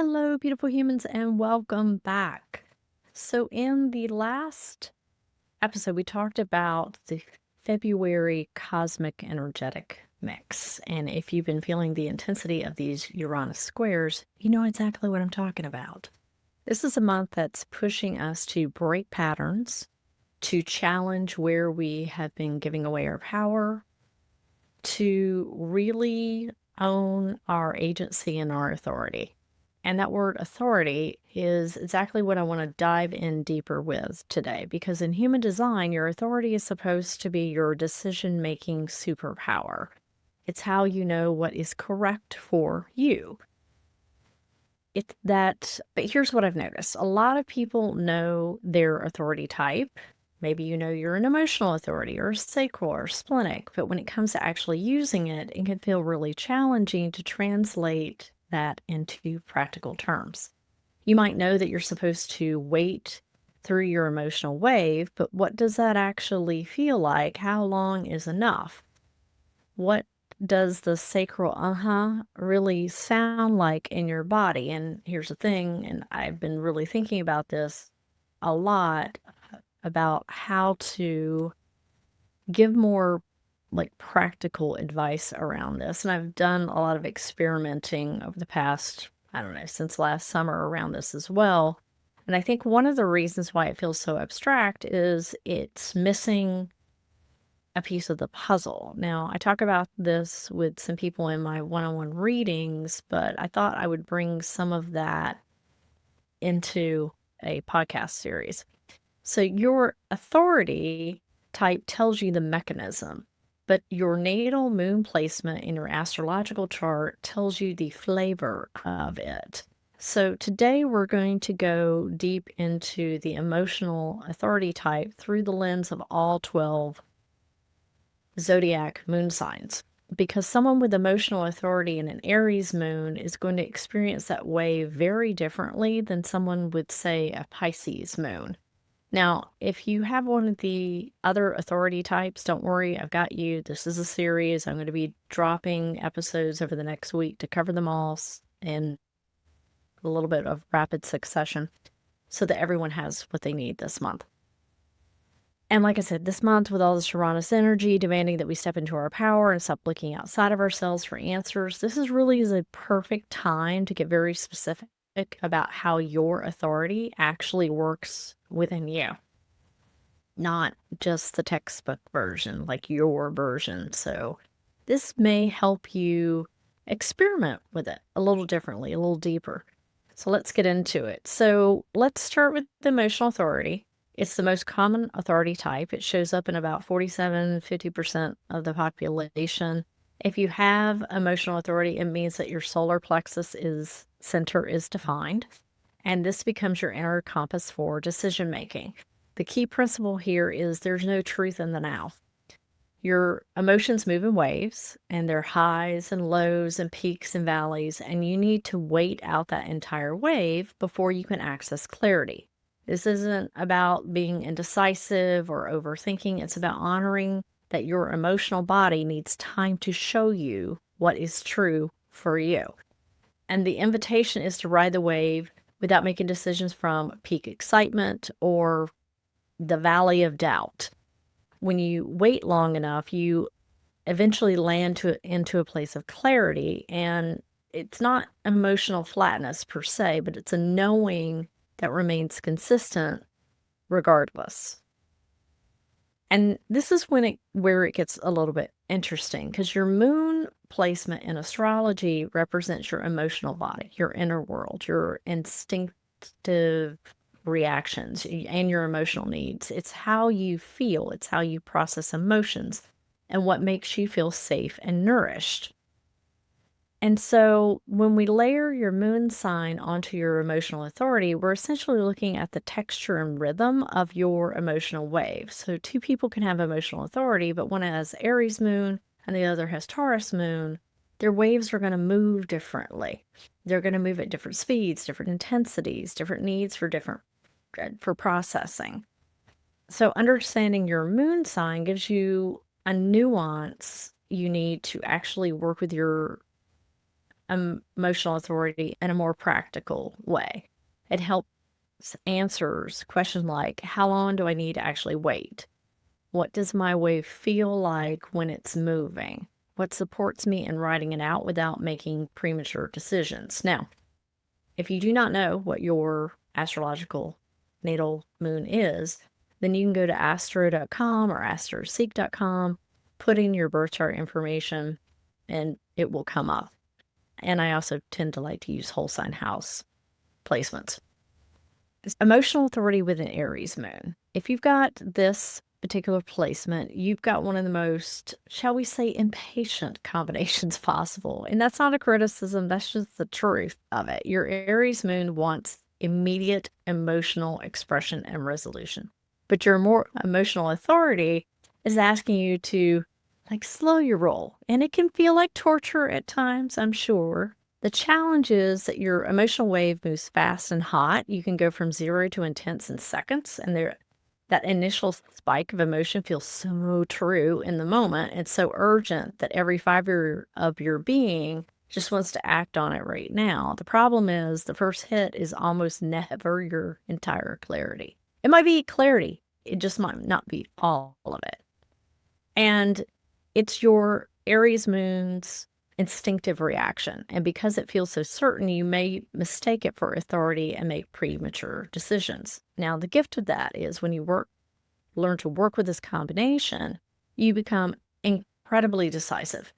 Hello, beautiful humans, and welcome back. So, in the last episode, we talked about the February cosmic energetic mix. And if you've been feeling the intensity of these Uranus squares, you know exactly what I'm talking about. This is a month that's pushing us to break patterns, to challenge where we have been giving away our power, to really own our agency and our authority. And that word authority is exactly what I want to dive in deeper with today, because in human design, your authority is supposed to be your decision making superpower. It's how you know what is correct for you. But here's what I've noticed a lot of people know their authority type. Maybe you know you're an emotional authority or sacral or splenic, but when it comes to actually using it, it can feel really challenging to translate that into practical terms. You might know that you're supposed to wait through your emotional wave, but what does that actually feel like? How long is enough? What does the sacral really sound like in your body? And here's the thing, and I've been really thinking about this a lot about how to give more like practical advice around this. And I've done a lot of experimenting over the past, I don't know, since last summer around this as well. And I think one of the reasons why it feels so abstract is it's missing a piece of the puzzle. Now, I talk about this with some people in my one on one readings, but I thought I would bring some of that into a podcast series. So, your authority type tells you the mechanism, but your natal moon placement in your astrological chart tells you the flavor of it. So, today we're going to go deep into the emotional authority type through the lens of all 12 zodiac moon signs. Because someone with emotional authority in an Aries moon is going to experience that wave very differently than someone with, say, a Pisces moon. Now, if you have one of the other authority types, don't worry, I've got you. This is a series. I'm going to be dropping episodes over the next week to cover them all in a little bit of rapid succession so that everyone has what they need this month. And like I said, this month with all this Uranus energy demanding that we step into our power and stop looking outside of ourselves for answers, this is really a perfect time to get very specific about how your authority actually works within you. Not just the textbook version, like your version. So this may help you experiment with it a little differently, a little deeper. So let's get into it. So let's start with the emotional authority. It's the most common authority type. It shows up in about 47-50% of the population. If you have emotional authority, it means that your solar plexus center is defined, and this becomes your inner compass for decision making. The key principle here is there's no truth in the now. Your emotions move in waves, and they're highs and lows and peaks and valleys, and you need to wait out that entire wave before you can access clarity. This isn't about being indecisive or overthinking. It's about honoring that your emotional body needs time to show you what is true for you. And the invitation is to ride the wave without making decisions from peak excitement or the valley of doubt. When you wait long enough, you eventually land into a place of clarity. And it's not emotional flatness per se, but it's a knowing that remains consistent regardless. And this is where it gets a little bit interesting, because your moon placement in astrology represents your emotional body, your inner world, your instinctive reactions, and your emotional needs. It's how you feel, it's how you process emotions, and what makes you feel safe and nourished. And so when we layer your moon sign onto your emotional authority, we're essentially looking at the texture and rhythm of your emotional wave. So two people can have emotional authority, but one has Aries moon and the other has Taurus moon. Their waves are going to move differently. They're going to move at different speeds, different intensities, different needs for processing. So understanding your moon sign gives you a nuance you need to actually work with your emotional authority in a more practical way. It helps answers questions like, how long do I need to actually wait? What does my wave feel like when it's moving? What supports me in writing it out without making premature decisions? Now, if you do not know what your astrological natal moon is, then you can go to astro.com or astroseek.com, put in your birth chart information, and it will come up. And I also tend to like to use whole sign house placements. Emotional authority with an Aries moon. If you've got this particular placement, you've got one of the most, shall we say, impatient combinations possible. And that's not a criticism, that's just the truth of it. Your Aries moon wants immediate emotional expression and resolution. But your more emotional authority is asking you to slow your roll. And it can feel like torture at times, I'm sure. The challenge is that your emotional wave moves fast and hot. You can go from 0 to intense in seconds, and that initial spike of emotion feels so true in the moment. It's so urgent that every fiber of your being just wants to act on it right now. The problem is the first hit is almost never your entire clarity. It might be clarity, it just might not be all of it. And it's your Aries moon's instinctive reaction. And because it feels so certain, you may mistake it for authority and make premature decisions. Now, the gift of that is when you learn to work with this combination, you become incredibly decisive.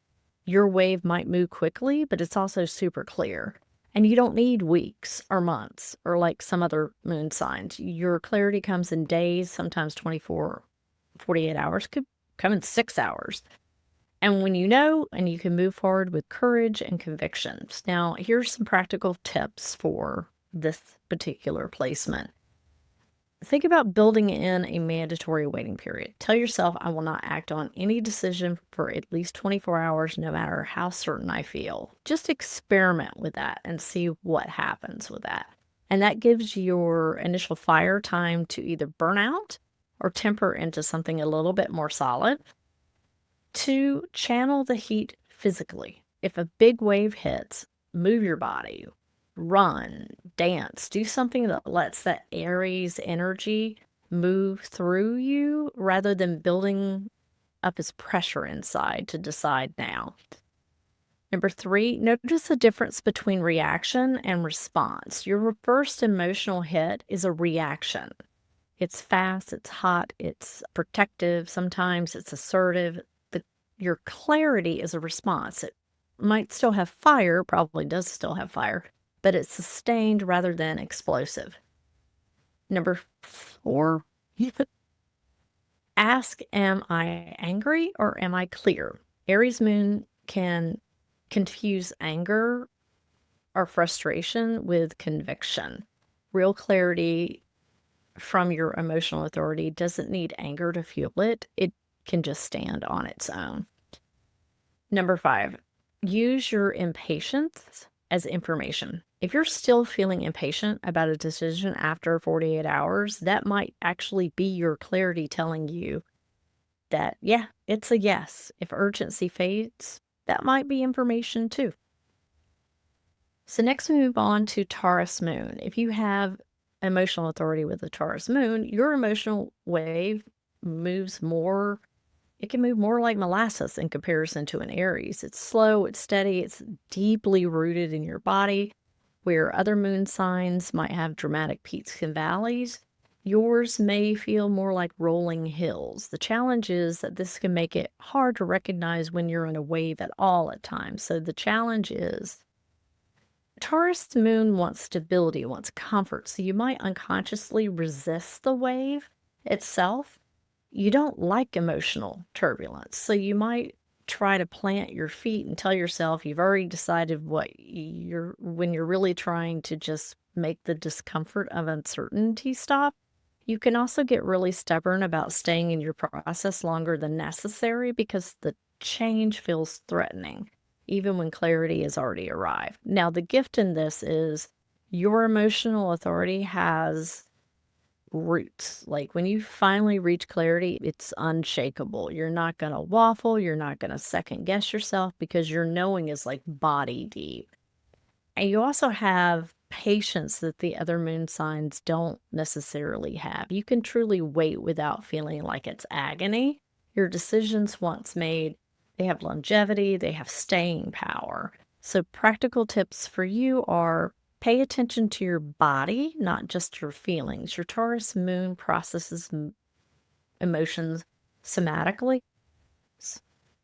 Your wave might move quickly, but it's also super clear. And you don't need weeks or months or like some other moon signs. Your clarity comes in days, sometimes 24, 48 hours, could come in 6 hours. And when you know, and you can move forward with courage and convictions. Now, here's some practical tips for this particular placement. Think about building in a mandatory waiting period. Tell yourself, I will not act on any decision for at least 24 hours, no matter how certain I feel. Just experiment with that and see what happens with that. And that gives your initial fire time to either burn out or temper into something a little bit more solid. To channel the heat physically. If a big wave hits, move your body, run, dance, do something that lets that Aries energy move through you rather than building up as pressure inside to decide now. Number 3, notice the difference between reaction and response. Your first emotional hit is a reaction. It's fast, it's hot, it's protective, sometimes it's assertive. Your clarity is a response. It might still have fire, probably does still have fire, but it's sustained rather than explosive. Number 4, ask, am I angry or am I clear? Aries moon can confuse anger or frustration with conviction. Real clarity from your emotional authority doesn't need anger to fuel it. It can just stand on its own. Number 5, use your impatience as information. If you're still feeling impatient about a decision after 48 hours, that might actually be your clarity telling you that, yeah, it's a yes. If urgency fades, that might be information too. So next we move on to Taurus moon. If you have emotional authority with the Taurus moon, your emotional wave moves more. It can move more like molasses in comparison to an Aries. It's slow, it's steady, it's deeply rooted in your body. Where other moon signs might have dramatic peaks and valleys, yours may feel more like rolling hills. The challenge is that this can make it hard to recognize when you're in a wave at all at times. So the challenge is Taurus moon wants stability, wants comfort. So you might unconsciously resist the wave itself. You don't like emotional turbulence. So you might try to plant your feet and tell yourself you've already decided when you're really trying to just make the discomfort of uncertainty stop. You can also get really stubborn about staying in your process longer than necessary because the change feels threatening, even when clarity has already arrived. Now, the gift in this is your emotional authority has roots. Like when you finally reach clarity, it's unshakable. You're not going to waffle. You're not going to second guess yourself because your knowing is like body deep. And you also have patience that the other moon signs don't necessarily have. You can truly wait without feeling like it's agony. Your decisions, once made, they have longevity, they have staying power. So, practical tips for you are pay attention to your body, not just your feelings. Your Taurus moon processes emotions somatically,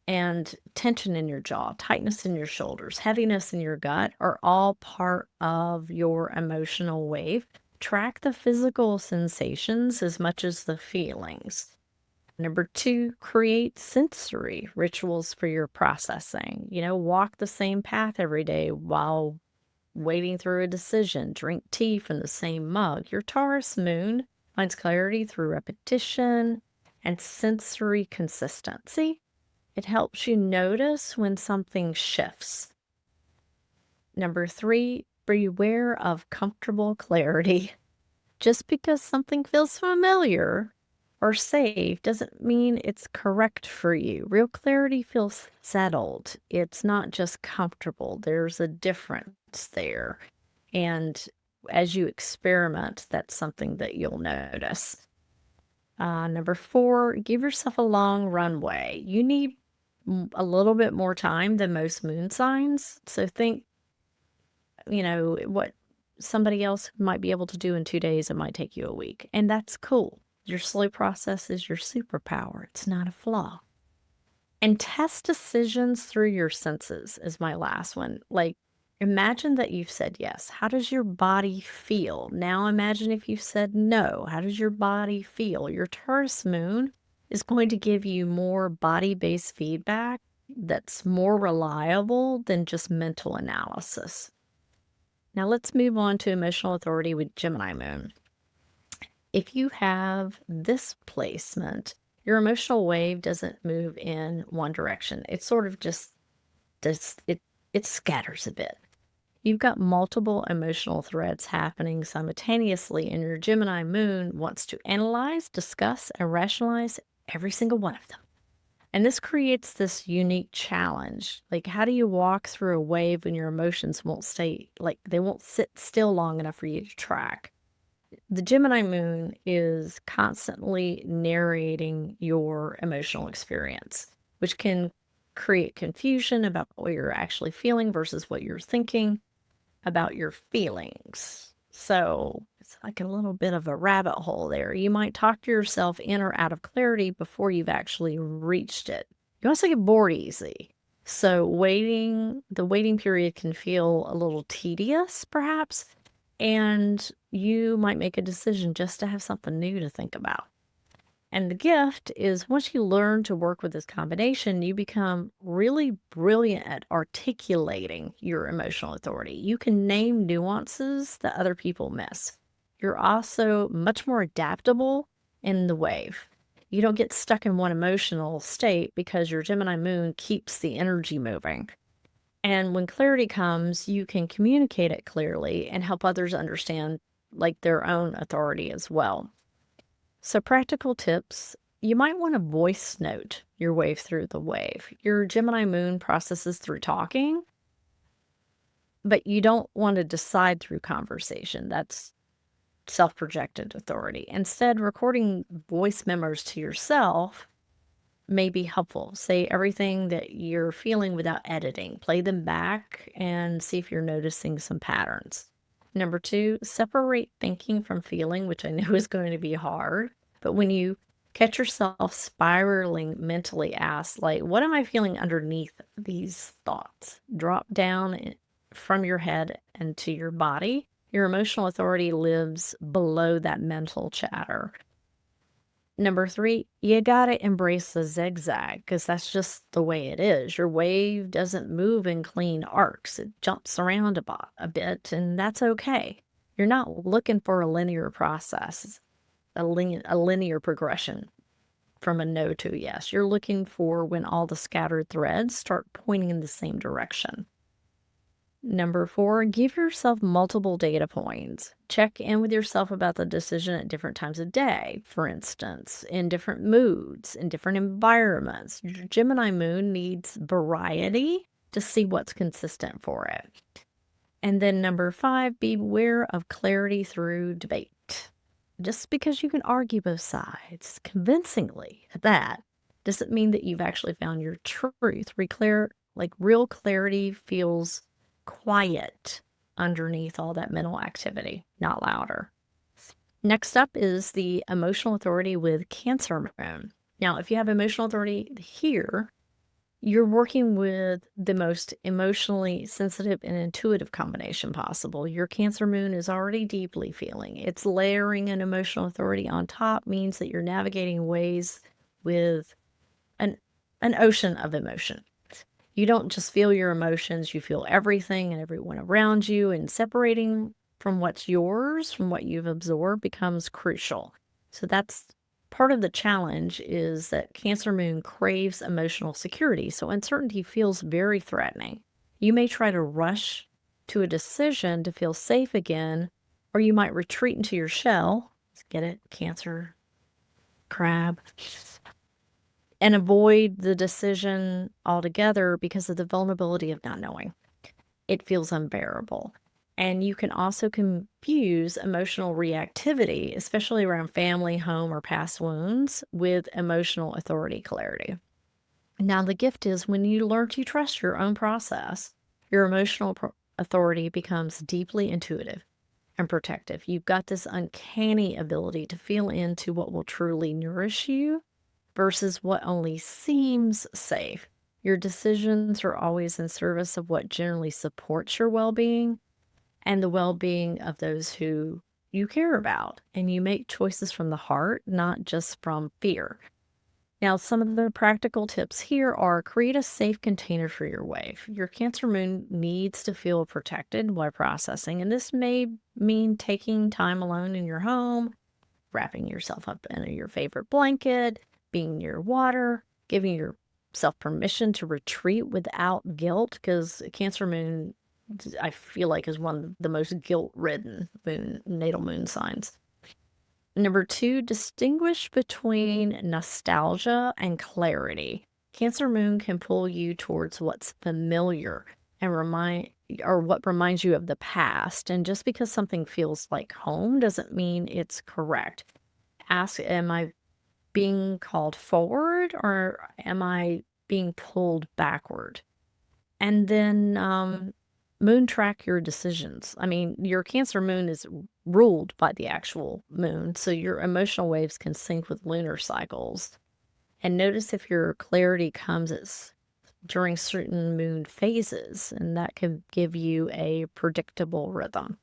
and tension in your jaw, tightness in your shoulders, heaviness in your gut are all part of your emotional wave. Track the physical sensations as much as the feelings. Number two, create sensory rituals for your processing. Walk the same path every day while waiting through a decision. Drink tea from the same mug. Your Taurus moon finds clarity through repetition and sensory consistency. It helps you notice when something shifts. Number three, beware of comfortable clarity. Just because something feels familiar or safe doesn't mean it's correct for you. Real clarity feels settled. It's not just comfortable. There's a difference there. And as you experiment, that's something that you'll notice. Number four, give yourself a long runway. You need a little bit more time than most moon signs. So think, what somebody else might be able to do in 2 days, it might take you a week. And that's cool. Your slow process is your superpower, it's not a flaw. And test decisions through your senses is my last one. Like, imagine that you've said yes. How does your body feel? Now imagine if you said no. How does your body feel? Your Taurus moon is going to give you more body-based feedback that's more reliable than just mental analysis. Now let's move on to emotional authority with Gemini moon. If you have this placement, your emotional wave doesn't move in one direction. It sort of just does it scatters a bit. You've got multiple emotional threads happening simultaneously, and your Gemini moon wants to analyze, discuss, and rationalize every single one of them. And this creates this unique challenge. Like, how do you walk through a wave when your emotions won't stay, like, they won't sit still long enough for you to track? The Gemini moon is constantly narrating your emotional experience, which can create confusion about what you're actually feeling versus what you're thinking about your feelings. So it's like a little bit of a rabbit hole there. You might talk to yourself in or out of clarity before you've actually reached it. You also get bored easy. So the waiting period can feel a little tedious, perhaps, and you might make a decision just to have something new to think about. And the gift is once you learn to work with this combination, you become really brilliant at articulating your emotional authority. You can name nuances that other people miss. You're also much more adaptable in the wave. You don't get stuck in one emotional state because your Gemini moon keeps the energy moving. And when clarity comes, you can communicate it clearly and help others understand like their own authority as well. So, practical tips, you might want to voice note your wave through the wave. Your Gemini moon processes through talking, but you don't want to decide through conversation. That's self projected authority. Instead, recording voice memos to yourself may be helpful. Say everything that you're feeling without editing. Play them back and see if you're noticing some patterns. Number two, separate thinking from feeling, which I know is going to be hard. But when you catch yourself spiraling mentally, ask, like, what am I feeling underneath these thoughts? Drop down from your head and to your body. Your emotional authority lives below that mental chatter. Number three, you gotta embrace the zigzag because that's just the way it is. Your wave doesn't move in clean arcs, it jumps around a bit, and that's okay. You're not looking for a linear process, a linear progression from a no to a yes. You're looking for when all the scattered threads start pointing in the same direction. Number four, give yourself multiple data points. Check in with yourself about the decision at different times of day, for instance, in different moods, in different environments. Your Gemini moon needs variety to see what's consistent for it. And then number 5, beware of clarity through debate. Just because you can argue both sides convincingly at that doesn't mean that you've actually found your truth. Real clarity feels quiet underneath all that mental activity, not louder. Next up is the emotional authority with Cancer Moon. Now, if you have emotional authority here, you're working with the most emotionally sensitive and intuitive combination possible. Your Cancer Moon is already deeply feeling. It's layering an emotional authority on top means that you're navigating ways with an ocean of emotion. You don't just feel your emotions, you feel everything and everyone around you, and separating from what's yours, from what you've absorbed, becomes crucial. So that's part of the challenge, is that Cancer Moon craves emotional security. So uncertainty feels very threatening. You may try to rush to a decision to feel safe again, or you might retreat into your shell. Get it? Cancer, crab, and avoid the decision altogether because of the vulnerability of not knowing. It feels unbearable. And you can also confuse emotional reactivity, especially around family, home, or past wounds, with emotional authority clarity. Now, the gift is when you learn to trust your own process, your authority becomes deeply intuitive and protective. You've got this uncanny ability to feel into what will truly nourish you versus what only seems safe. Your decisions are always in service of what generally supports your well being and the well being of those who you care about. And you make choices from the heart, not just from fear. Now, some of the practical tips here are: create a safe container for your wave. Your Cancer Moon needs to feel protected while processing, and this may mean taking time alone in your home, wrapping yourself up in your favorite blanket, being near water, giving yourself permission to retreat without guilt, because Cancer Moon, I feel like, is one of the most guilt-ridden natal moon signs. Number 2, distinguish between nostalgia and clarity. Cancer Moon can pull you towards what's familiar and what reminds you of the past. And just because something feels like home doesn't mean it's correct. Ask, am I being called forward or am I being pulled backward? And then moon track your decisions. I mean, your Cancer Moon is ruled by the actual moon, so your emotional waves can sync with lunar cycles. And notice if your clarity comes during certain moon phases, and that can give you a predictable rhythm.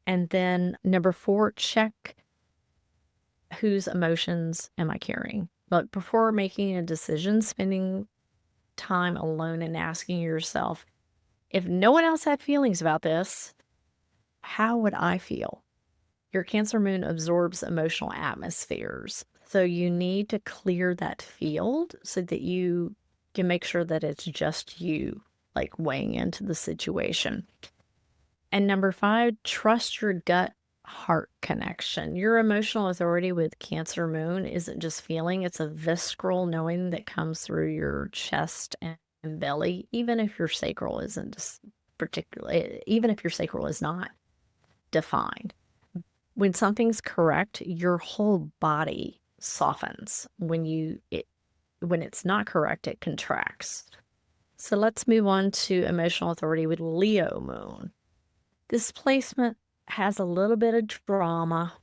And then number 4, check whose emotions am I carrying. But before making a decision, spending time alone and asking yourself, if no one else had feelings about this, how would I feel? Your Cancer Moon absorbs emotional atmospheres. So you need to clear that field so that you can make sure that it's just you, like, weighing into the situation. And number 5, trust your gut heart connection. Your emotional authority with Cancer Moon isn't just feeling, it's a visceral knowing that comes through your chest and belly, even if your sacral isn't even if your sacral is not defined. When something's correct, your whole body softens. When it's not correct, it contracts. So let's move on to emotional authority with Leo Moon. This placement has a little bit of drama.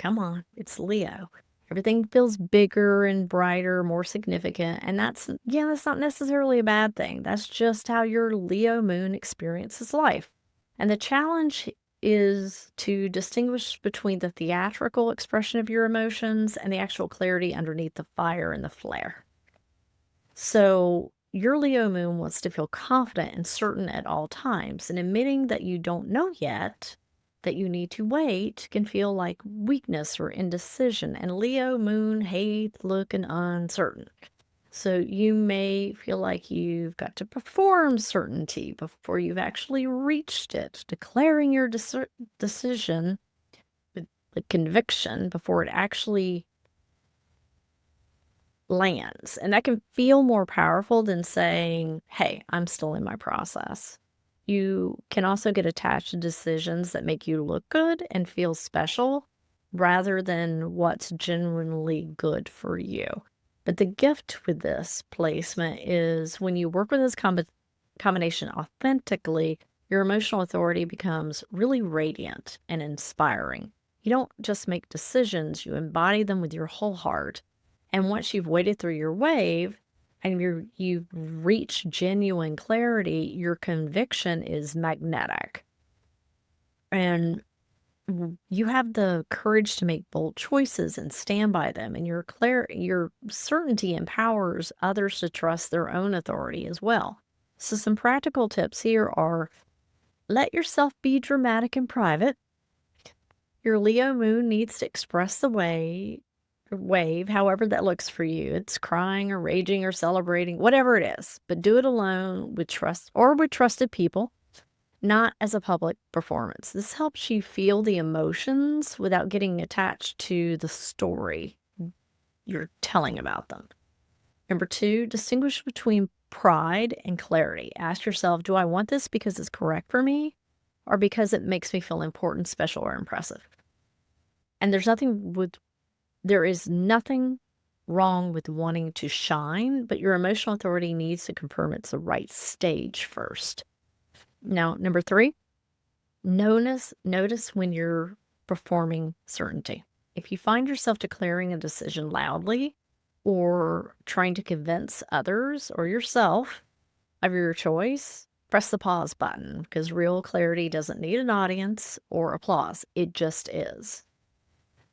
Come on, it's Leo. Everything feels bigger and brighter, more significant. And that's not necessarily a bad thing. That's just how your Leo moon experiences life. And the challenge is to distinguish between the theatrical expression of your emotions and the actual clarity underneath the fire and the flare. So your Leo moon wants to feel confident and certain at all times, and admitting that you don't know yet, that you need to wait, can feel like weakness or indecision. And Leo moon hates looking uncertain. So you may feel like you've got to perform certainty before you've actually reached it, declaring your decision with conviction before it actually lands. And that can feel more powerful than saying, hey, I'm still in my process. You can also get attached to decisions that make you look good and feel special rather than what's genuinely good for you. But the gift with this placement is when you work with this combination authentically, your emotional authority becomes really radiant and inspiring. You don't just make decisions, you embody them with your whole heart. And once you've waded through your wave and you've reached genuine clarity, your conviction is magnetic. And you have the courage to make bold choices and stand by them, and your certainty empowers others to trust their own authority as well. So some practical tips here are: let yourself be dramatic in private. Your Leo moon needs to express the wave, however that looks for you. It's crying or raging or celebrating, whatever it is, but do it alone with trust or with trusted people, not as a public performance. This helps you feel the emotions without getting attached to the story you're telling about them. Number 2, distinguish between pride and clarity. Ask yourself, do I want this because it's correct for me or because it makes me feel important, special, or impressive? And there is nothing wrong with wanting to shine, but your emotional authority needs to confirm it's the right stage first. Now, number 3, notice when you're performing certainty. If you find yourself declaring a decision loudly or trying to convince others or yourself of your choice, press the pause button, because real clarity doesn't need an audience or applause. It just is.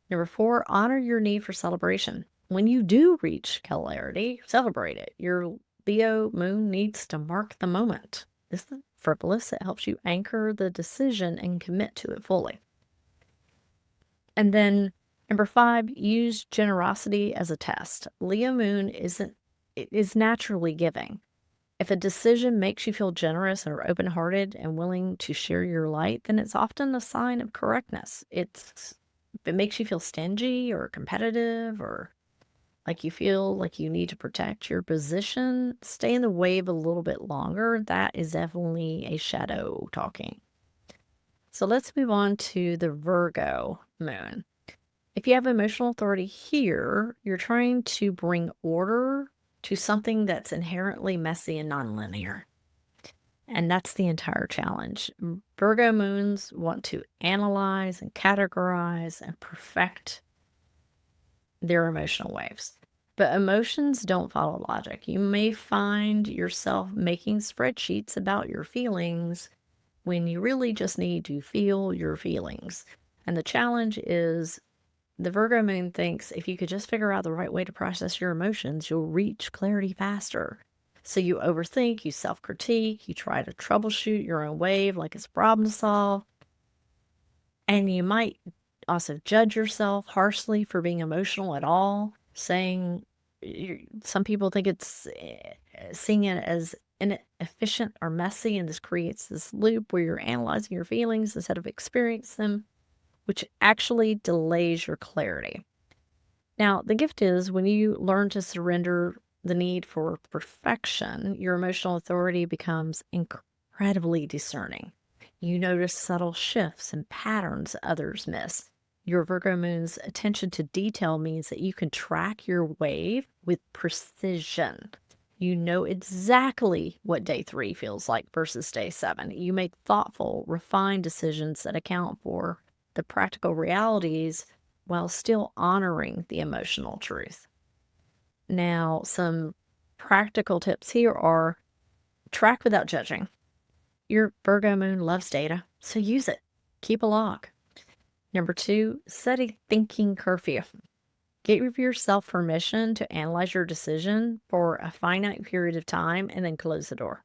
Number 4, honor your need for celebration. When you do reach clarity, celebrate it. Your Leo moon needs to mark the moment. This isn't frivolous. It helps you anchor the decision and commit to it fully. And then number 5, use generosity as a test. Leo moon is naturally giving. If a decision makes you feel generous or open-hearted and willing to share your light, then it's often a sign of correctness. If it makes you feel stingy or competitive or like you feel like you need to protect your position, stay in the wave a little bit longer. That is definitely a shadow talking. So let's move on to the Virgo moon. If you have emotional authority here, you're trying to bring order to something that's inherently messy and nonlinear. And that's the entire challenge. Virgo moons want to analyze and categorize and perfect their emotional waves. But emotions don't follow logic. You may find yourself making spreadsheets about your feelings when you really just need to feel your feelings. And the challenge is the Virgo moon thinks if you could just figure out the right way to process your emotions, you'll reach clarity faster. So you overthink, you self-critique, you try to troubleshoot your own wave like it's a problem to solve. And you might also judge yourself harshly for being emotional at all, saying some people think it's seeing it as inefficient or messy, and this creates this loop where you're analyzing your feelings instead of experiencing them, which actually delays your clarity. Now, the gift is when you learn to surrender the need for perfection, your emotional authority becomes incredibly discerning. You notice subtle shifts and patterns others miss. Your Virgo moon's attention to detail means that you can track your wave with precision. You know exactly what day 3 feels like versus day 7. You make thoughtful, refined decisions that account for the practical realities while still honoring the emotional truth. Now, some practical tips here are: track without judging. Your Virgo moon loves data, so use it. Keep a log. Number 2, set a thinking curfew. Give yourself permission to analyze your decision for a finite period of time and then close the door.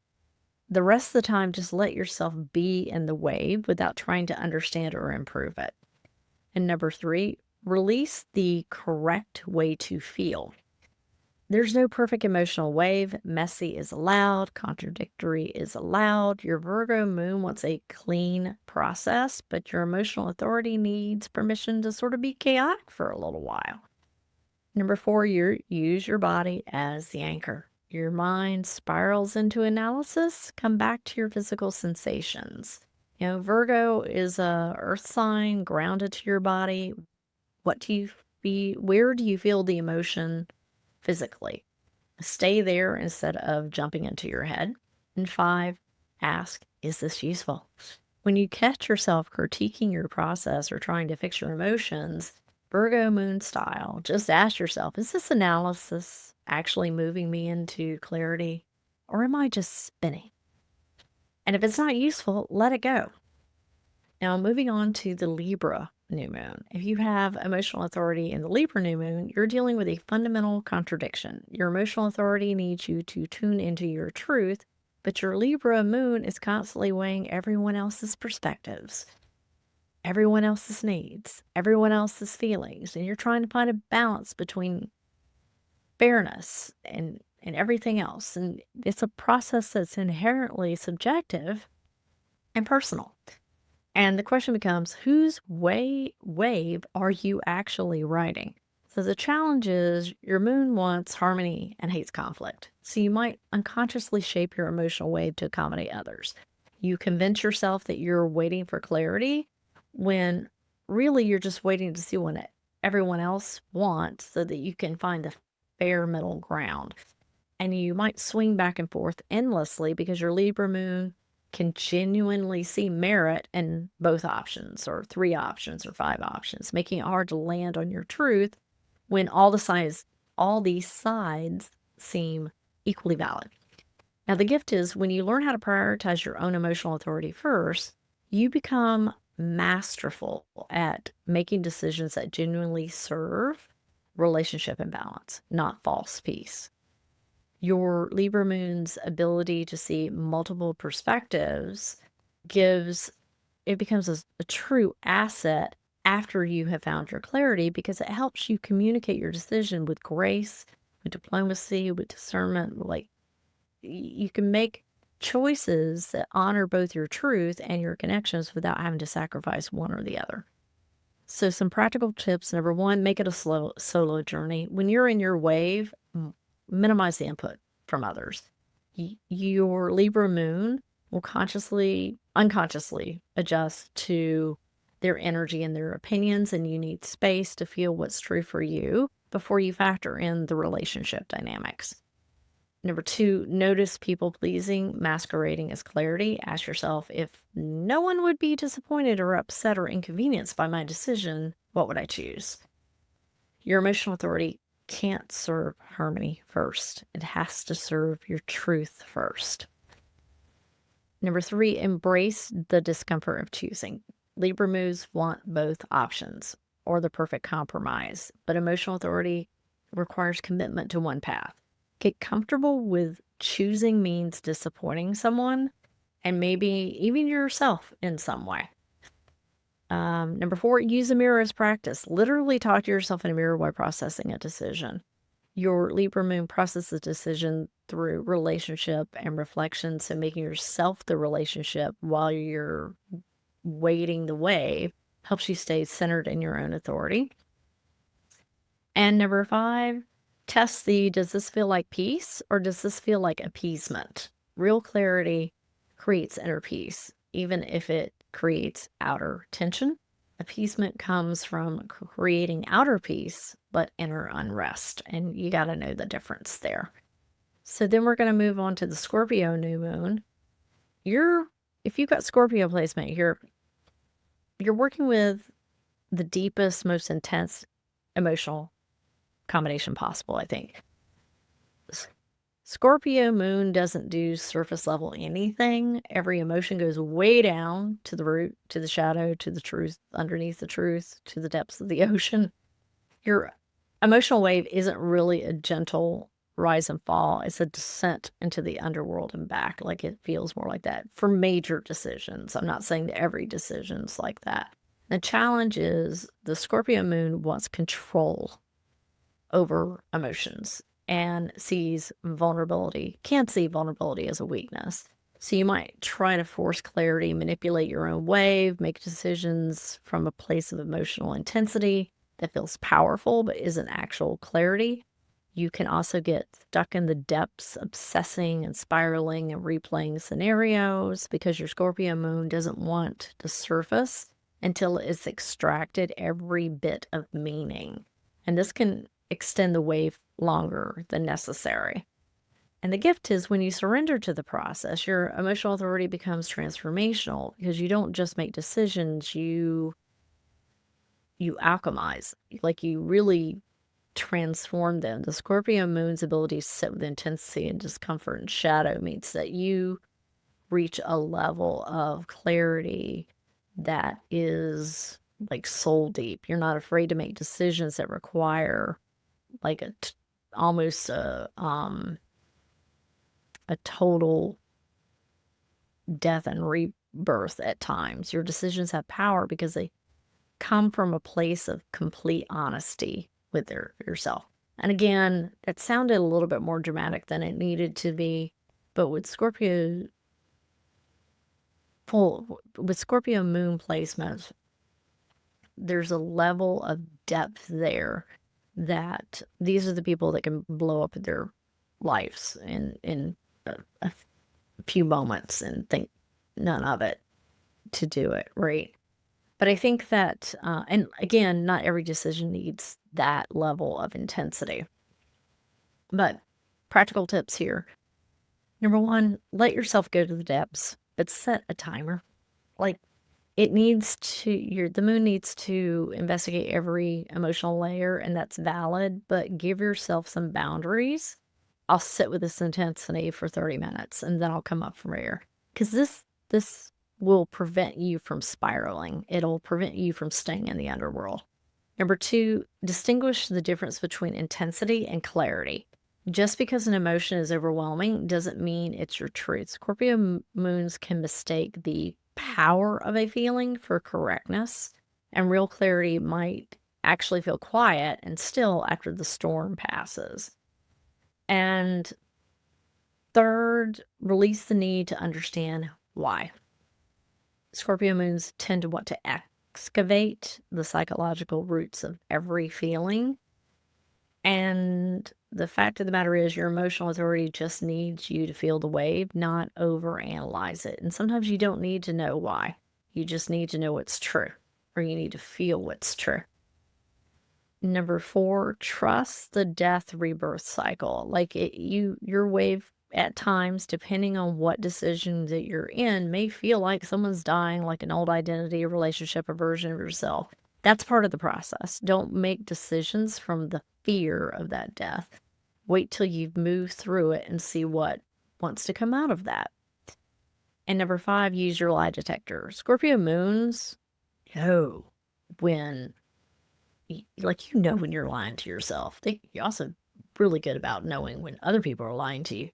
The rest of the time, just let yourself be in the wave without trying to understand or improve it. And number 3, release the correct way to feel. There's no perfect emotional wave. Messy is allowed. Contradictory is allowed. Your Virgo moon wants a clean process, but your emotional authority needs permission to sort of be chaotic for a little while. Number 4, use your body as the anchor. Your mind spirals into analysis. Come back to your physical sensations. Virgo is a earth sign grounded to your body. Where do you feel the emotion physically? Stay there instead of jumping into your head. And 5, ask, is this useful? When you catch yourself critiquing your process or trying to fix your emotions, Virgo moon style, just ask yourself, is this analysis actually moving me into clarity, or am I just spinning? And if it's not useful, let it go. Now, moving on to the Libra new moon. If you have emotional authority in the Libra new moon, you're dealing with a fundamental contradiction. Your emotional authority needs you to tune into your truth, but your Libra moon is constantly weighing everyone else's perspectives, everyone else's needs, everyone else's feelings, and you're trying to find a balance between fairness and everything else. And it's a process that's inherently subjective and personal. And the question becomes, whose wave are you actually riding? So the challenge is your moon wants harmony and hates conflict. So you might unconsciously shape your emotional wave to accommodate others. You convince yourself that you're waiting for clarity when really you're just waiting to see what everyone else wants so that you can find the fair middle ground. And you might swing back and forth endlessly because your Libra moon can genuinely see merit in both options or 3 options or 5 options, making it hard to land on your truth when all these sides seem equally valid. Now, the gift is when you learn how to prioritize your own emotional authority first, you become masterful at making decisions that genuinely serve relationship and balance, not false peace. Your Libra moon's ability to see multiple perspectives becomes a true asset after you have found your clarity, because it helps you communicate your decision with grace, with diplomacy, with discernment. Like, you can make choices that honor both your truth and your connections without having to sacrifice one or the other. So some practical tips. Number 1, make it a solo journey. When you're in your wave, minimize the input from others. Your Libra moon will unconsciously adjust to their energy and their opinions, and you need space to feel what's true for you before you factor in the relationship dynamics. Number 2, notice people pleasing masquerading as clarity. Ask yourself, if no one would be disappointed or upset or inconvenienced by my decision, what would I choose? Your emotional authority can't serve harmony first. It has to serve your truth first. Number 3, embrace the discomfort of choosing. Libra moons want both options or the perfect compromise, but emotional authority requires commitment to one path. Get comfortable with choosing means disappointing someone and maybe even yourself in some way. Number 4, use a mirror as practice. Literally talk to yourself in a mirror while processing a decision. Your Libra moon processes decision through relationship and reflection, so making yourself the relationship while you're waiting the wave helps you stay centered in your own authority. And number 5, test does this feel like peace or does this feel like appeasement? Real clarity creates inner peace, even if it creates outer tension. Appeasement comes from creating outer peace, but inner unrest. And you got to know the difference there. So then we're going to move on to the Scorpio new moon. If you've got Scorpio placement, you're working with the deepest, most intense emotional combination possible, I think. Scorpio moon doesn't do surface level anything. Every emotion goes way down to the root, to the shadow, to the truth, underneath the truth, to the depths of the ocean. Your emotional wave isn't really a gentle rise and fall. It's a descent into the underworld and back. Like, it feels more like that for major decisions. I'm not saying that every decision's like that. The challenge is the Scorpio moon wants control over emotions and can see vulnerability as a weakness. So you might try to force clarity, manipulate your own wave, make decisions from a place of emotional intensity that feels powerful but isn't actual clarity. You can also get stuck in the depths, obsessing and spiraling and replaying scenarios because your Scorpio moon doesn't want to surface until it's extracted every bit of meaning. And this can extend the wave longer than necessary. And the gift is when you surrender to the process, your emotional authority becomes transformational because you don't just make decisions, you alchemize. Like you really transform them. The Scorpio moon's ability to sit with intensity and discomfort and shadow means that you reach a level of clarity that is like soul deep. You're not afraid to make decisions that require like almost a total death and rebirth at times. Your decisions have power because they come from a place of complete honesty with yourself. And again, it sounded a little bit more dramatic than it needed to be, but with Scorpio moon placements, there's a level of depth there that these are the people that can blow up their lives in a few moments and think none of it to do it, right? But I think that, and again, not every decision needs that level of intensity. But practical tips here. Number one, let yourself go to the depths, but set a timer. Like it needs to, the moon needs to investigate every emotional layer, and that's valid, but give yourself some boundaries. I'll sit with this intensity for 30 minutes and then I'll come up from there. Because this will prevent you from spiraling. It'll prevent you from staying in the underworld. Number two, distinguish the difference between intensity and clarity. Just because an emotion is overwhelming doesn't mean it's your truth. Scorpio moons can mistake the power of a feeling for correctness, and real clarity might actually feel quiet and still after the storm passes. And third, release the need to understand why. Scorpio moons tend to want to excavate the psychological roots of every feeling. And the fact of the matter is, your emotional authority just needs you to feel the wave, not overanalyze it. And sometimes you don't need to know why. You just need to know what's true, or you need to feel what's true. Number four, trust the death rebirth cycle. Like your wave at times, depending on what decision that you're in, may feel like someone's dying, like an old identity, a relationship, a version of yourself. That's part of the process. Don't make decisions from the fear of that death. Wait till you've moved through it and see what wants to come out of that. And number five, use your lie detector. Scorpio moons know when when you're lying to yourself. You're also really good about knowing when other people are lying to you.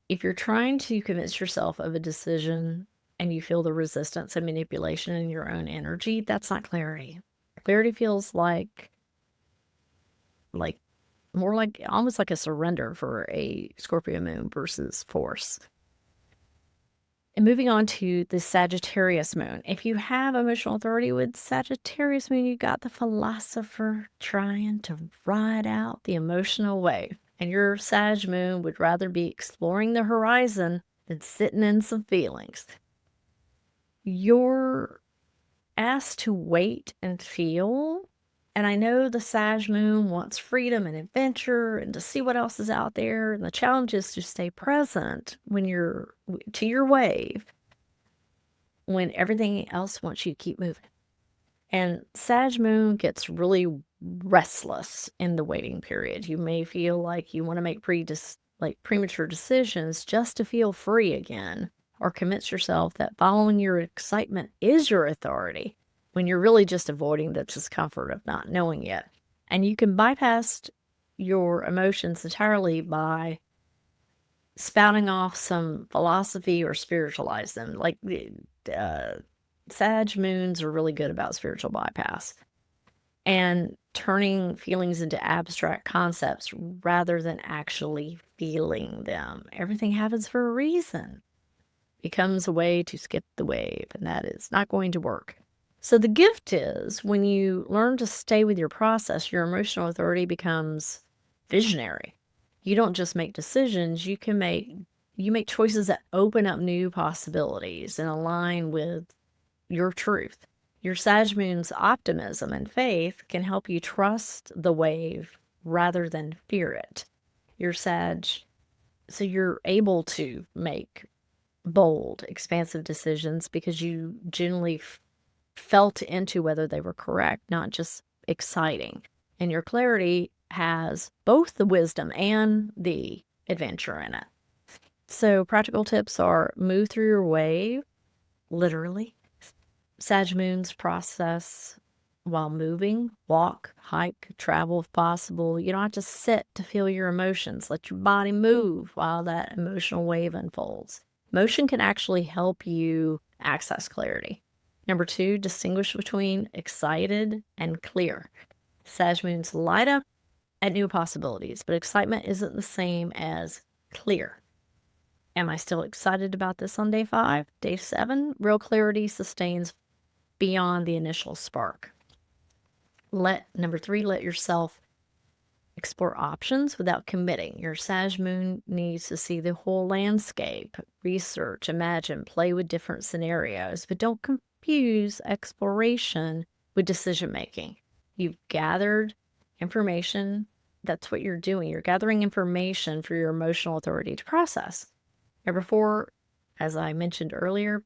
If you're trying to convince yourself of a decision and you feel the resistance and manipulation in your own energy, that's not clarity. Clarity feels like more like almost like a surrender for a Scorpio moon versus force. And moving on to the Sagittarius moon. If you have emotional authority with Sagittarius moon, you got the philosopher trying to ride out the emotional wave. And your Sag moon would rather be exploring the horizon than sitting in some feelings. You're asked to wait and feel. And I know the Sag moon wants freedom and adventure and to see what else is out there. And the challenge is to stay present when you're to your wave, when everything else wants you to keep moving. And Sag moon gets really restless in the waiting period. You may feel like you want to make premature decisions just to feel free again, or convince yourself that following your excitement is your authority, when you're really just avoiding the discomfort of not knowing yet. And you can bypass your emotions entirely by spouting off some philosophy or spiritualize them. Like Sag moons are really good about spiritual bypass and turning feelings into abstract concepts rather than actually feeling them. Everything happens for a reason. Becomes a way to skip the wave, and that is not going to work. So the gift is when you learn to stay with your process, your emotional authority becomes visionary. You don't just make decisions, you make choices that open up new possibilities and align with your truth. Your Sag Moon's optimism and faith can help you trust the wave rather than fear it. Your Sag, so you're able to make bold, expansive decisions because you genuinely felt into whether they were correct, not just exciting. And your clarity has both the wisdom and the adventure in it. So, practical tips are move through your wave, literally. Sag Moon's process while moving, walk, hike, travel if possible. You don't have to sit to feel your emotions. Let your body move while that emotional wave unfolds. Motion can actually help you access clarity. Number 2, distinguish between excited and clear. Sag Moons light up at new possibilities, but excitement isn't the same as clear. Am I still excited about this on day 5? Day 7, real clarity sustains beyond the initial spark. Number 3, let yourself explore options without committing. Your Sag Moon needs to see the whole landscape, research, imagine, play with different scenarios, but don't confuse exploration with decision making. You've gathered information. That's what you're doing. You're gathering information for your emotional authority to process. Number 4, as I mentioned earlier,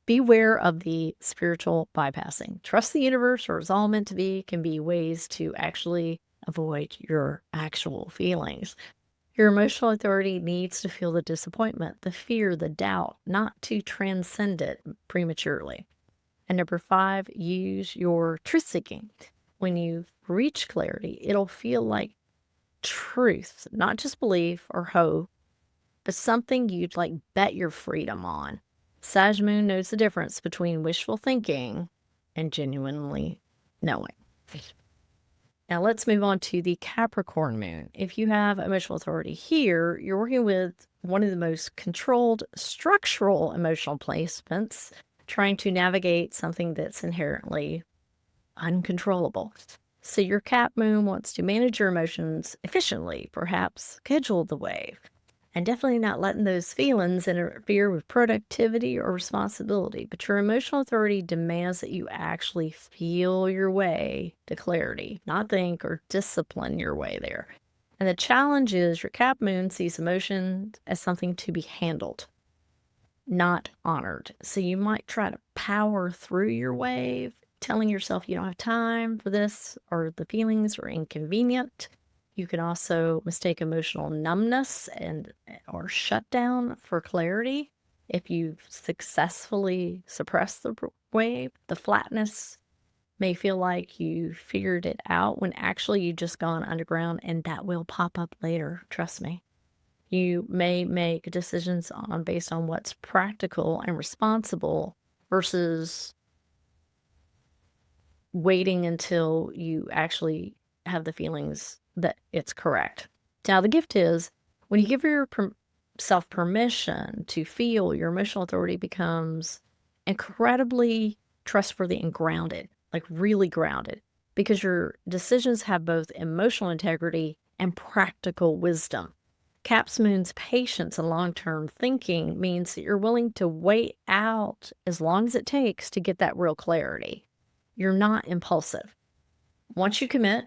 beware of the spiritual bypassing. Trust the universe, or it's all meant to be, can be ways to actually avoid your actual feelings. Your emotional authority needs to feel the disappointment, the fear, the doubt, not to transcend it prematurely. And number 5, use your truth seeking. When you reach clarity, it'll feel like truth, not just belief or hope, but something you'd like bet your freedom on. Sag Moon knows the difference between wishful thinking and genuinely knowing. Now let's move on to the Capricorn Moon. If you have emotional authority here, you're working with one of the most controlled structural emotional placements, trying to navigate something that's inherently uncontrollable. So your Cap Moon wants to manage your emotions efficiently, perhaps schedule the wave, and definitely not letting those feelings interfere with productivity or responsibility. But your emotional authority demands that you actually feel your way to clarity, not think or discipline your way there. And the challenge is your Cap Moon sees emotion as something to be handled, not honored. So you might try to power through your wave, telling yourself you don't have time for this, or the feelings are inconvenient. You can also mistake emotional numbness or shutdown for clarity. If you've successfully suppressed the wave, the flatness may feel like you figured it out when actually you've just gone underground, and that will pop up later. Trust me. You may make decisions based on what's practical and responsible versus waiting until you actually have the feelings that it's correct. Now, the gift is when you give yourself permission to feel, your emotional authority becomes incredibly trustworthy and grounded, like really grounded, because your decisions have both emotional integrity and practical wisdom. Caps Moon's patience and long term thinking means that you're willing to wait out as long as it takes to get that real clarity. You're not impulsive. Once you commit,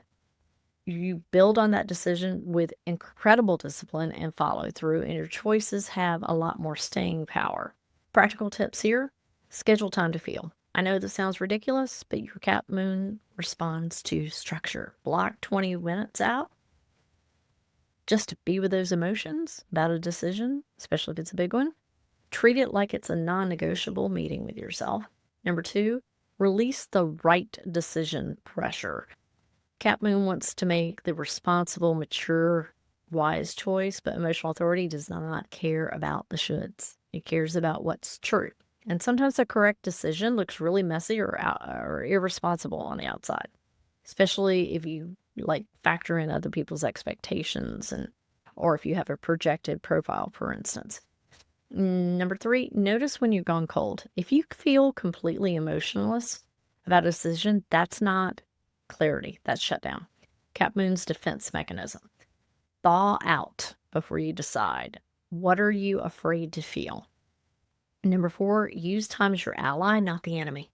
you build on that decision with incredible discipline and follow through, and your choices have a lot more staying power. Practical tips here: schedule time to feel. I know this sounds ridiculous, but your Cap Moon responds to structure. Block 20 minutes out just to be with those emotions about a decision, especially if it's a big one. Treat it like it's a non negotiable meeting with yourself. Number 2, release the right decision pressure. Cap Moon wants to make the responsible, mature, wise choice, but emotional authority does not care about the shoulds. It cares about what's true. And sometimes the correct decision looks really messy or irresponsible on the outside, especially if you like factor in other people's expectations or if you have a projected profile, for instance. Number 3, notice when you've gone cold. If you feel completely emotionless about a decision, that's not clarity, that's shutdown. Cap Moon's defense mechanism. Thaw out before you decide. What are you afraid to feel? Number 4, use time as your ally, not the enemy.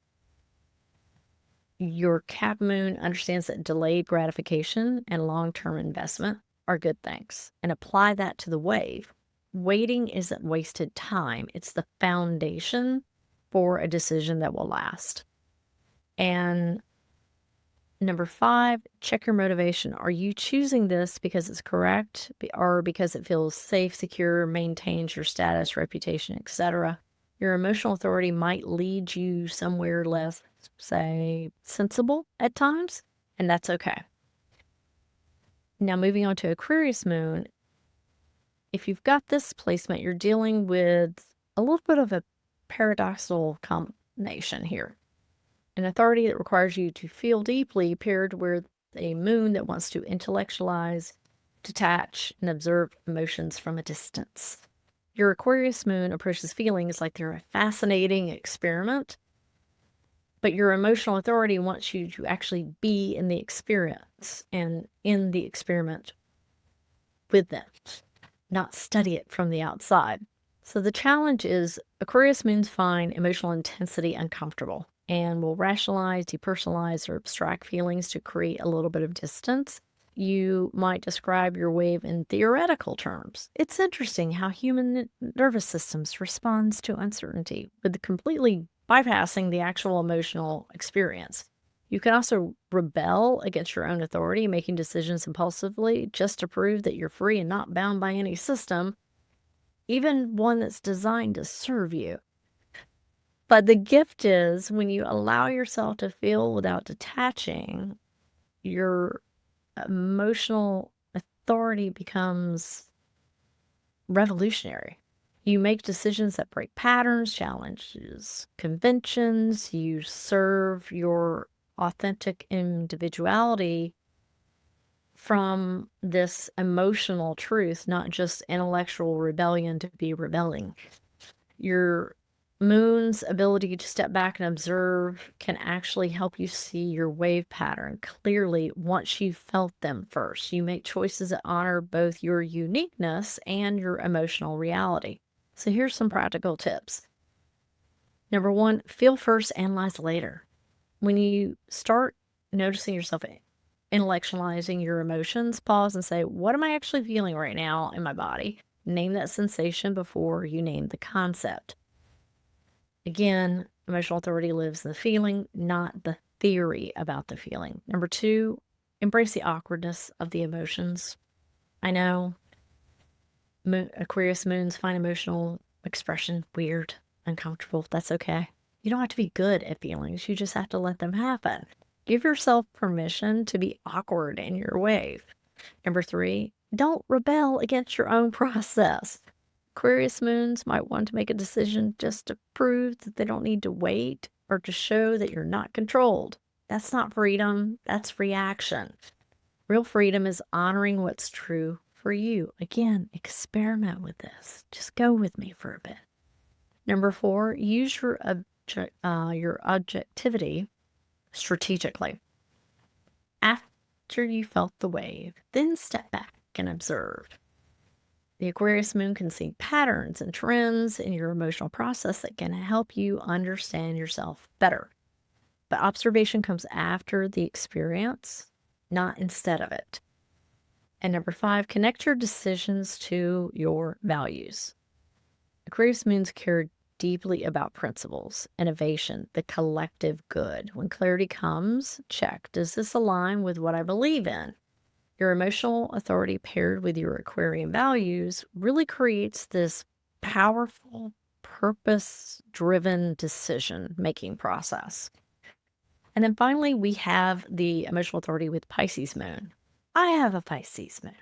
Your Cap Moon understands that delayed gratification and long term investment are good things, and apply that to the wave. Waiting isn't wasted time, it's the foundation for a decision that will last. And number 5, check your motivation. Are you choosing this because it's correct or because it feels safe, secure, maintains your status, reputation, etc.? Your emotional authority might lead you somewhere less, say, sensible at times, and that's okay. Now, moving on to Aquarius Moon, if you've got this placement, you're dealing with a little bit of a paradoxical combination here. An authority that requires you to feel deeply paired with a moon that wants to intellectualize, detach, and observe emotions from a distance. Your Aquarius moon approaches feelings like they're a fascinating experiment, but your emotional authority wants you to actually be in the experience and in the experiment with them, not study it from the outside. So the challenge is Aquarius moons find emotional intensity uncomfortable and will rationalize, depersonalize, or abstract feelings to create a little bit of distance. You might describe your wave in theoretical terms. It's interesting how human nervous systems responds to uncertainty with completely bypassing the actual emotional experience. You can also rebel against your own authority, making decisions impulsively just to prove that you're free and not bound by any system, even one that's designed to serve you. But the gift is when you allow yourself to feel without detaching, your emotional authority becomes revolutionary. You make decisions that break patterns, challenges conventions, you serve your authentic individuality from this emotional truth, not just intellectual rebellion to be rebelling. Your moon's ability to step back and observe can actually help you see your wave pattern clearly once you've felt them first. You make choices that honor both your uniqueness and your emotional reality. So here's some practical tips. Number 1, feel first, analyze later. When you start noticing yourself intellectualizing your emotions, pause and say, what am I actually feeling right now in my body? Name that sensation before you name the concept. Again, emotional authority lives in the feeling, not the theory about the feeling. Number 2, embrace the awkwardness of the emotions. I know Aquarius moons find emotional expression weird, uncomfortable. That's okay. You don't have to be good at feelings. You just have to let them happen. Give yourself permission to be awkward in your wave. Number 3, don't rebel against your own process. Aquarius moons might want to make a decision just to prove that they don't need to wait or to show that you're not controlled. That's not freedom, that's reaction. Real freedom is honoring what's true for you. Again, experiment with this. Just go with me for a bit. Number 4, use your objectivity strategically. After you felt the wave, then step back and observe. The Aquarius moon can see patterns and trends in your emotional process that can help you understand yourself better. But observation comes after the experience, not instead of it. And number 5, connect your decisions to your values. Aquarius moons care deeply about principles, innovation, the collective good. When clarity comes, check, does this align with what I believe in? Your emotional authority paired with your Aquarian values really creates this powerful, purpose-driven decision-making process. And then finally, we have the emotional authority with Pisces moon. I have a Pisces moon.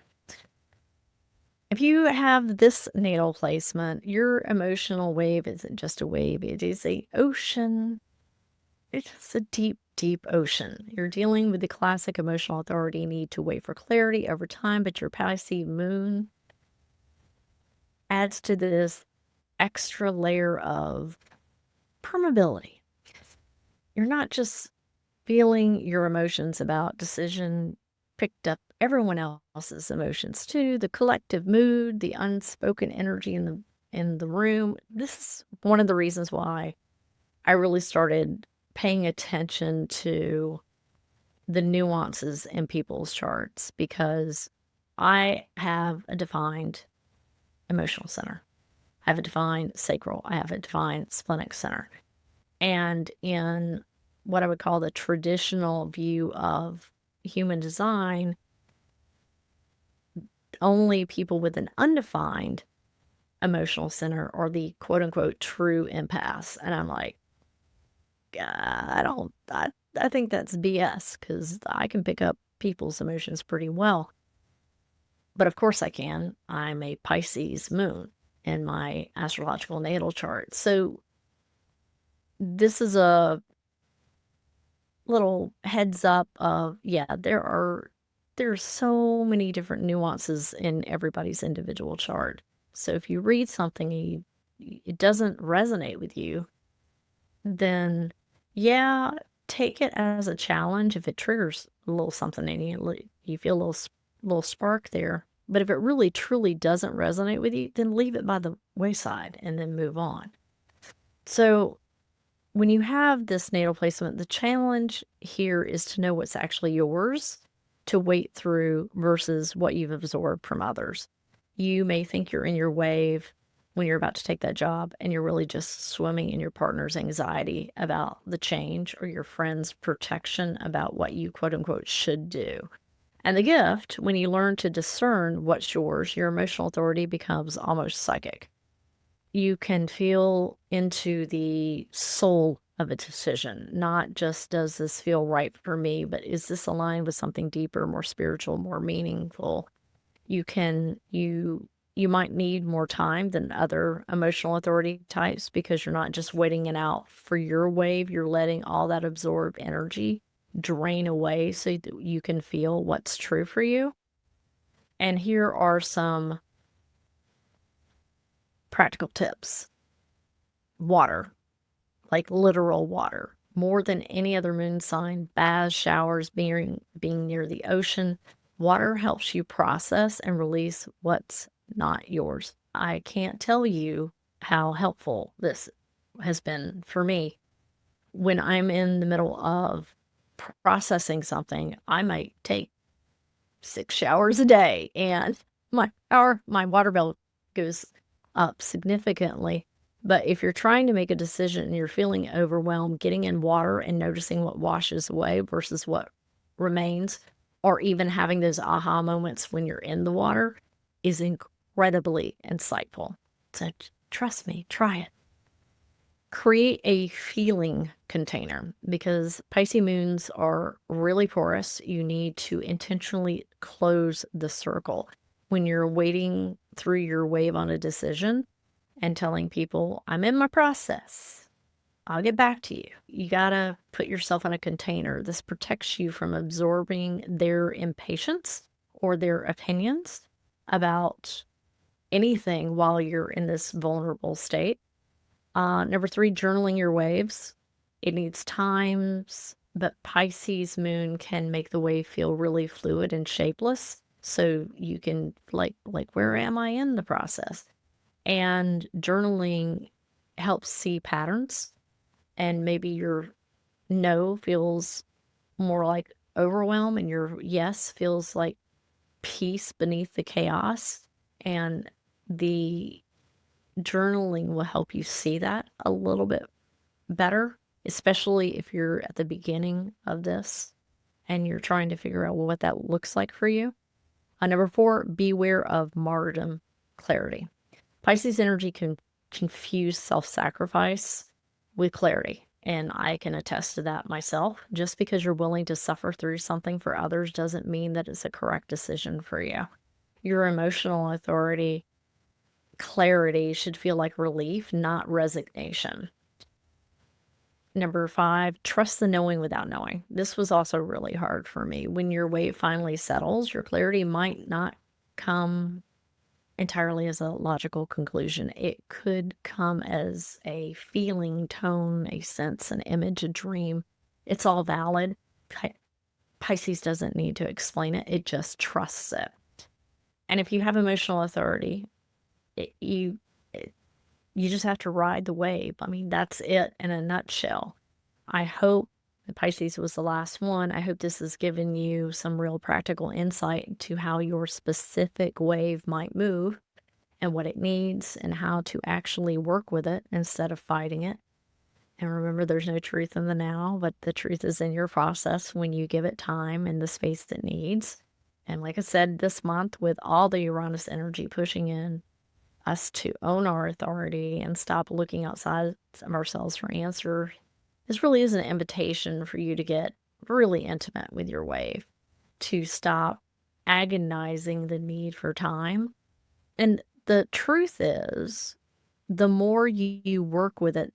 If you have this natal placement, your emotional wave isn't just a wave, it is an ocean. It's a deep, deep ocean. You're dealing with the classic emotional authority need to wait for clarity over time, but your Pisces moon adds to this extra layer of permeability. You're not just feeling your emotions about decision picked up everyone else's emotions too, the collective mood, the unspoken energy in the room. This is one of the reasons why I really started paying attention to the nuances in people's charts, because I have a defined emotional center. I have a defined sacral. I have a defined splenic center. And in what I would call the traditional view of human design, only people with an undefined emotional center are the quote unquote true empaths. And I'm like, I think that's BS, because I can pick up people's emotions pretty well. But of course I can. I'm a Pisces moon in my astrological natal chart. So this is a little heads up of, yeah, there's so many different nuances in everybody's individual chart. So if you read something and it doesn't resonate with you, then yeah, take it as a challenge. If it triggers a little something in you, you feel a little spark there. But if it really truly doesn't resonate with you, then leave it by the wayside and then move on. So when you have this natal placement, the challenge here is to know what's actually yours to wait through versus what you've absorbed from others. You may think you're in your wave when you're about to take that job, and you're really just swimming in your partner's anxiety about the change, or your friend's protection about what you quote unquote should do. And the gift, when you learn to discern what's yours, your emotional authority becomes almost psychic. You can feel into the soul of a decision, not just does this feel right for me, but is this aligned with something deeper, more spiritual, more meaningful? You might need more time than other emotional authority types, because you're not just waiting it out for your wave, you're letting all that absorbed energy drain away so that you can feel what's true for you. And here are some practical tips. Water, like literal water. More than any other moon sign, baths, showers, being near the ocean, water helps you process and release what's not yours. I can't tell you how helpful this has been for me. When I'm in the middle of processing something, I might take 6 showers a day, and my water bill goes up significantly. But if you're trying to make a decision and you're feeling overwhelmed, getting in water and noticing what washes away versus what remains, or even having those aha moments when you're in the water, is incredibly insightful. So trust me, try it. Create a feeling container, because Pisces moons are really porous. You need to intentionally close the circle. When you're wading through your wave on a decision and telling people, I'm in my process, I'll get back to you, you gotta put yourself in a container. This protects you from absorbing their impatience or their opinions about anything while you're in this vulnerable state. Number 3, journaling your waves. It needs times, but Pisces moon can make the wave feel really fluid and shapeless. So you can like where am I in the process? And journaling helps see patterns, and maybe your no feels more like overwhelm, and your yes feels like peace beneath the chaos. And the journaling will help you see that a little bit better, especially if you're at the beginning of this and you're trying to figure out what that looks like for you. Number 4, beware of martyrdom clarity. Pisces energy can confuse self-sacrifice with clarity, and I can attest to that myself. Just because you're willing to suffer through something for others doesn't mean that it's a correct decision for you. Your emotional authority clarity should feel like relief, not resignation. Number 5, trust the knowing without knowing. This was also really hard for me. When your weight finally settles, your clarity might not come entirely as a logical conclusion. It could come as a feeling, tone, a sense, an image, a dream. It's all valid. Pisces doesn't need to explain it, it just trusts it. And if you have emotional authority, it, you it, you just have to ride the wave. I mean, that's it in a nutshell. I hope the Pisces was the last one. I hope this has given you some real practical insight to how your specific wave might move and what it needs and how to actually work with it instead of fighting it. And remember, there's no truth in the now, but the truth is in your process when you give it time and the space it needs. And like I said, this month, with all the Uranus energy pushing in, us to own our authority and stop looking outside of ourselves for answers, this really is an invitation for you to get really intimate with your wave, to stop agonizing the need for time. And the truth is, the more you work with it,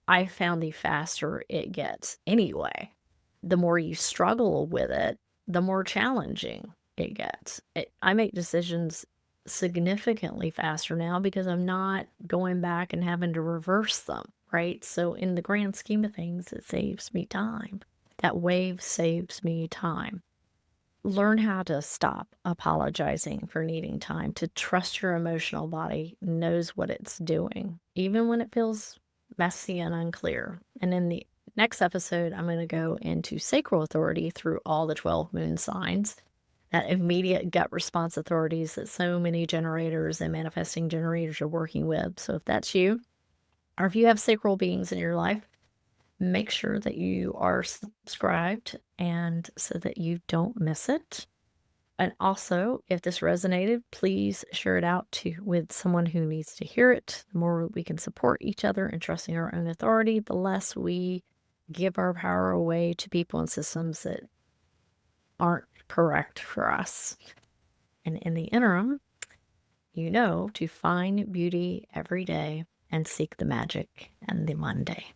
I found the faster it gets anyway. The more you struggle with it, the more challenging it gets. I make decisions significantly faster now because I'm not going back and having to reverse them, right? So, in the grand scheme of things, it saves me time. That wave saves me time. Learn how to stop apologizing for needing time, to trust your emotional body knows what it's doing, even when it feels messy and unclear. And in the next episode, I'm going to go into sacral authority through all the 12 moon signs, that immediate gut response authorities that so many generators and manifesting generators are working with. So if that's you, or if you have sacral beings in your life, make sure that you are subscribed and so that you don't miss it. And also, if this resonated, please share it out with someone who needs to hear it. The more we can support each other in trusting our own authority, the less we give our power away to people and systems that aren't correct for us. And in the interim, to find beauty every day and seek the magic and the Monday.